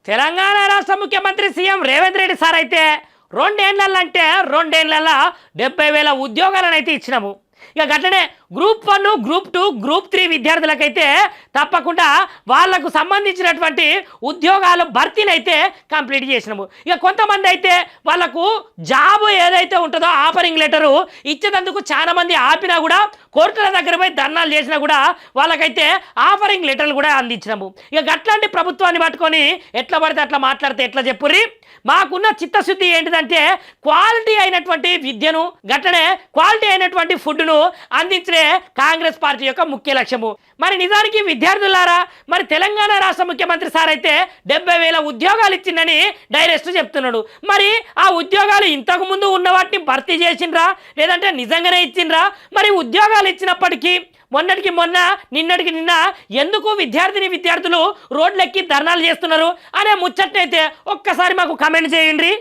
తెలంగాణ రాష్ట్ర ముఖ్యమంత్రి CM Revanth Reddy sir అయితే రెండేళ్లలో 70,000 ఉద్యోగాలను అయితే ఇచ్చినాము. ఇక గట్లనే గ్రూప్ 1, గ్రూప్ 2, గ్రూప్ 3 విద్యార్థులకైతే తప్పకుండా వాళ్లకు సంబంధించినటువంటి ఉద్యోగాలు భర్తీని అయితే కంప్లీట్ చేసినాము. ఇక కొంతమంది అయితే వాళ్ళకు జాబ్ ఏదైతే ఉంటుందో ఆఫరింగ్ లెటరు ఇచ్చేందుకు చాలా మంది ఆపినా కూడా కోర్టుల దగ్గర పోయి ధర్నాలు చేసినా కూడా వాళ్ళకైతే ఆఫరింగ్ లెటర్లు కూడా అందించినాము. ఇక గట్లాంటి ప్రభుత్వాన్ని పట్టుకొని ఎట్లా పడితే అట్లా మాట్లాడితే ఎట్లా చెప్పుర్రి? మాకున్న చిత్తశుద్ధి ఏంటిదంటే క్వాలిటీ అయినటువంటి విద్యను గట్లనే క్వాలిటీ అయినటువంటి ఫుడ్ను అందించే కాంగ్రెస్ పార్టీ యొక్క ముఖ్య లక్ష్యము. మరి నిజానికి విద్యార్థులారా, మరి తెలంగాణ రాష్ట్ర ముఖ్యమంత్రి సార్ అయితే 70,000 ఉద్యోగాలు ఇచ్చిందని డైరెక్ట్ చెప్తున్నాడు. మరి ఆ ఉద్యోగాలు ఇంతకు ముందు ఉన్న వాటిని భర్తీ చేసిండ్రా లేదంటే నిజంగానే ఇచ్చిండ్రా? మరి ఉద్యోగాలు ఇచ్చినప్పటికీ మొన్నటికి మొన్న నిన్నటికి నిన్న ఎందుకు విద్యార్థులు రోడ్లెక్కి ధర్నాలు చేస్తున్నారు అనే ముచ్చట్నైతే ఒక్కసారి మాకు కమెంట్ చేయండి.